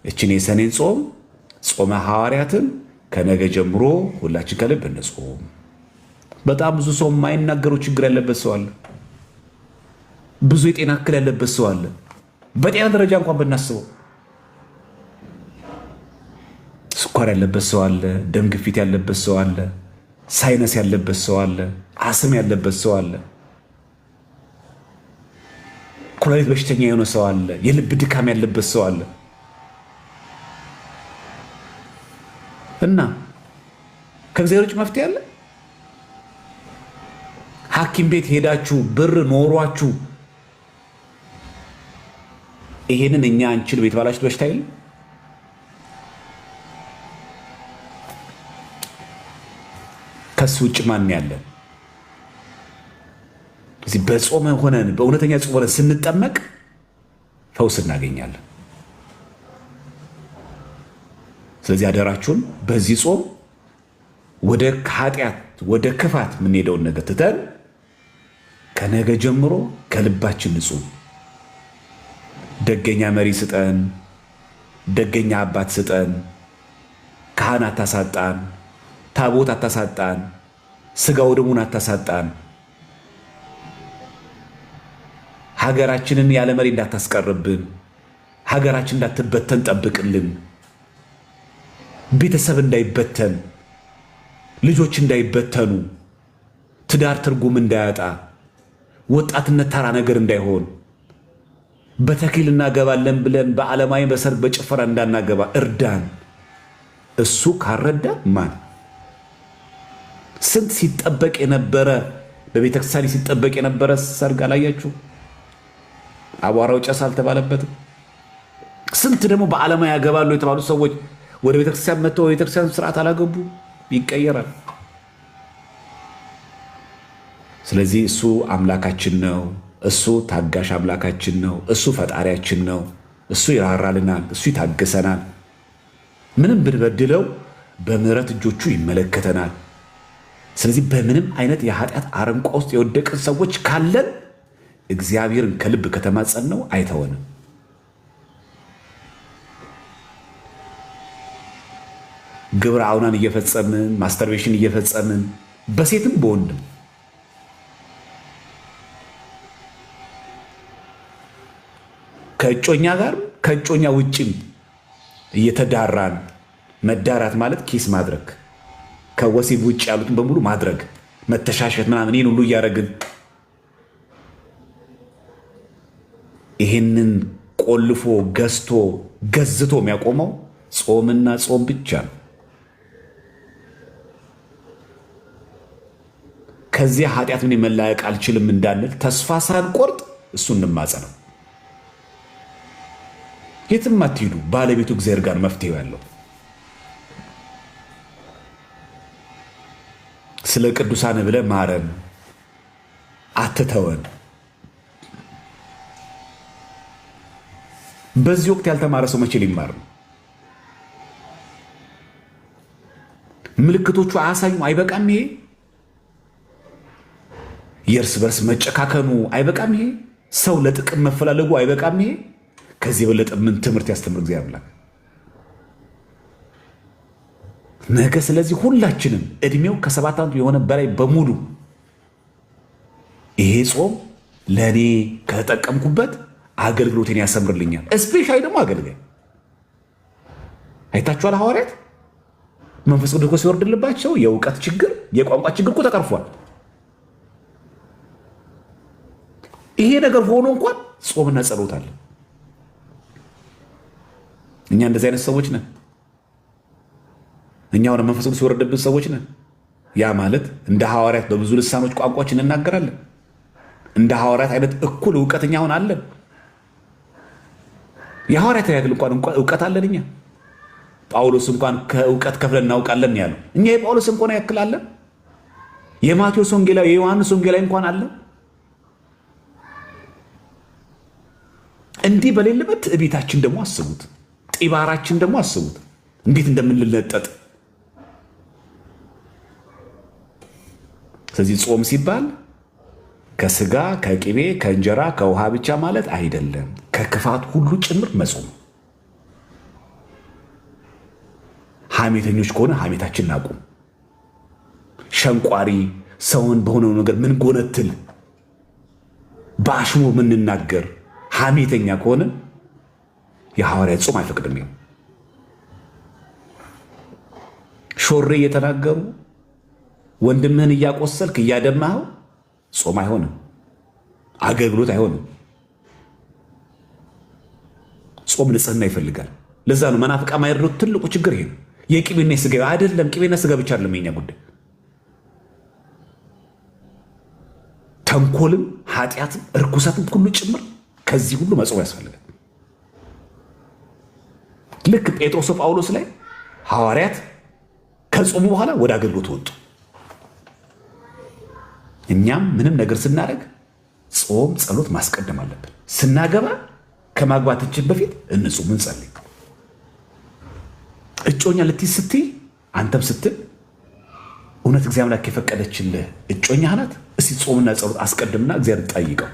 እችን የሰኔን ጾመ ሐዋርያትን ከነገ ጀምሮ ሁላችን ከልብ እንጾም። በጣም ብዙ ሰው የማይናገረው ችግር ያለበት ሰው አለ። ብዙ የጤና እክል ያለበት ሰው አለ። በጤና ደረጃ እንኳን ብናስበው ስኳር ያለበት ሰው አለ፣ ደም ግፊት ያለበት ሰው አለ፣ ሳይነስ ያለበት ሰው አለ፣ አስም ያለበት ሰው አለ፣ ኩላሊት በሽተኛ የሆነ ሰው አለ፣ የልብ ድካም ያለበት ሰው አለ። እና ከእግዚአብሔር ውጭ መፍትሄ አለ? ሐኪም ቤት ሄዳችሁ ብር ኖሯችሁ ይሄንን እኛ አንችል ቤት ባላችሁት በሽታ የለም? ከሱ ውጭ ማን ያለን? እዚህ በጾም ሆነን በእውነተኛ ጾም ሆነን ስንጠመቅ ፈውስ እናገኛለን። ስለዚህ አደራችሁን በዚህ ጾም ወደ ኃጢአት ወደ ክፋት የምንሄደውን ነገር ትተን ከነገ ጀምሮ ከልባችን ንጹህ ደገኛ መሪ ስጠን፣ ደገኛ አባት ስጠን፣ ካህን አታሳጣን፣ ታቦት አታሳጣን፣ ስጋው ደሙን አታሳጣን፣ ሀገራችንን ያለ መሪ እንዳታስቀርብን፣ ሀገራችን እንዳትበተን ጠብቅልን፣ ቤተሰብ እንዳይበተን፣ ልጆች እንዳይበተኑ፣ ትዳር ትርጉም እንዳያጣ፣ ወጣትነት ተራ ነገር እንዳይሆን፣ በተክሊል እናገባለን ብለን በዓለማዊ በሰርግ በጭፈራ እንዳናገባ እርዳን። እሱ ካረዳ ማን? ስንት ሲጠበቅ የነበረ በቤተክርስቲያን ሲጠበቅ የነበረ ሰርግ አላያችሁ? አቧራው ጨስ አልተባለበትም። ስንት ደግሞ በዓለማዊ ያገባሉ የተባሉ ሰዎች ወደ ቤተክርስቲያን መጥተው የቤተክርስቲያን ስርዓት አላገቡ። ይቀየራል። ስለዚህ እሱ አምላካችን ነው። እሱ ታጋሽ አምላካችን ነው። እሱ ፈጣሪያችን ነው። እሱ ይራራልናል። እሱ ይታገሰናል። ምንም ብንበድለው በምህረት እጆቹ ይመለከተናል። ስለዚህ በምንም አይነት የኃጢአት አረንቋ ውስጥ የወደቅን ሰዎች ካለን እግዚአብሔርን ከልብ ከተማጸን ነው አይተወንም። ግብረ አውናን እየፈጸምን ማስተርቤሽን እየፈጸምን በሴትም በወንድም ከእጮኛ ጋር ከእጮኛ ውጭም እየተዳራን መዳራት ማለት ኪስ ማድረግ ከወሲብ ውጭ ያሉትን በሙሉ ማድረግ መተሻሸት ምናምን ይህን ሁሉ እያደረግን ይህንን ቆልፎ ገዝቶ ገዝቶ የሚያቆመው ጾምና ጾም ብቻ ነው። ከዚያ ኃጢአት ምን መላቀቅ አልችልም እንዳንል ተስፋ ሳንቆርጥ እሱ እንማጸነው። የትም አትሂዱ። ባለቤቱ እግዚአብሔር ጋር መፍትሄው ያለው ስለ ቅዱሳን ብለህ ማረን፣ አትተወን። በዚህ ወቅት ያልተማረ ሰው መቼ ሊማር ነው? ምልክቶቹ አያሳዩም? አይበቃም? ይሄ የእርስ በርስ መጨካከኑ አይበቃም? ይሄ ሰው ለጥቅም መፈላለጉ አይበቃም? ይሄ ከዚህ የበለጠ ምን ትምህርት ያስተምር እግዚአብሔር አምላክ ነገ? ስለዚህ ሁላችንም እድሜው ከ7 ዓመት የሆነ በላይ በሙሉ ይሄ ጾም ለእኔ ከተጠቀምኩበት አገልግሎቴን ያሰምርልኛል። እስፔሻሊ ደግሞ አገልጋይ አይታችኋል። ሐዋርያት መንፈስ ቅዱስ ሲወርድልባቸው የእውቀት ችግር የቋንቋ ችግር እኮ ተቀርፏል። ይሄ ነገር ሆኖ እንኳን ጾምና ጸሎት አለ። እኛ እንደዚህ አይነት ሰዎች ነን። እኛ ወደ መንፈስ ቅዱስ ሲወርድብን ሰዎች ነን። ያ ማለት እንደ ሐዋርያት በብዙ ልሳኖች ቋንቋዎች እንናገራለን። እንደ ሐዋርያት አይነት እኩል እውቀት እኛ አሁን አለን። የሐዋርያት ያክል እንኳን እውቀት አለን እኛ። ጳውሎስ እንኳን ከእውቀት ከፍለን እናውቃለን ያለው እኛ የጳውሎስ እንኳን ያክል አለን። የማቴዎስ ወንጌላዊ የዮሐንስ ወንጌላዊ እንኳን አለን። እንዲህ በሌለበት ትዕቢታችን ደግሞ አስቡት፣ ጢባራችን ደግሞ አስቡት እንዴት እንደምንለጠጥ። ስለዚህ ጾም ሲባል ከስጋ ከቅቤ ከእንጀራ ከውሃ ብቻ ማለት አይደለም፣ ከክፋት ሁሉ ጭምር መጾም። ሐሜተኞች ከሆነ ሐሜታችን እናቁም። ሸንቋሪ ሰውን በሆነው ነገር ምን ጎነትል በአሽሙ ምንናገር ሐሜተኛ ከሆነ የሐዋርያት ጾም አይፈቅድም። ይኸው ሾሬ እየተናገሩ ወንድምህን እያቆሰልክ እያደማኸው ጾም አይሆንም፣ አገልግሎት አይሆንም። ጾም ንጽህና ይፈልጋል። ለዛ ነው መናፍቃ ማይረዱት ትልቁ ችግር ይሄ ነው። የቅቤና ስጋ አይደለም። ቅቤና ስጋ ብቻ አይደለም የኛ ጉዳይ፣ ተንኮልም ኃጢአትም እርኩሰትም ሁሉ ጭምር ከዚህ ሁሉ መጾም ያስፈልጋል። ልክ ጴጥሮስ ጳውሎስ ላይ ሐዋርያት ከጾሙ በኋላ ወደ አገልግሎት ወጡ። እኛም ምንም ነገር ስናደርግ ጾም ጸሎት ማስቀደም አለብን። ስናገባ ከማግባታችን በፊት እንጹም፣ እንጸልይ። እጮኛ ልትይዝ ስትይ አንተም ስትል እውነት እግዚአብሔር አምላክ የፈቀደችልህ እጮኛህ ናት። እስቲ ጾምና ጸሎት አስቀድምና እግዚአብሔር ጠይቀው።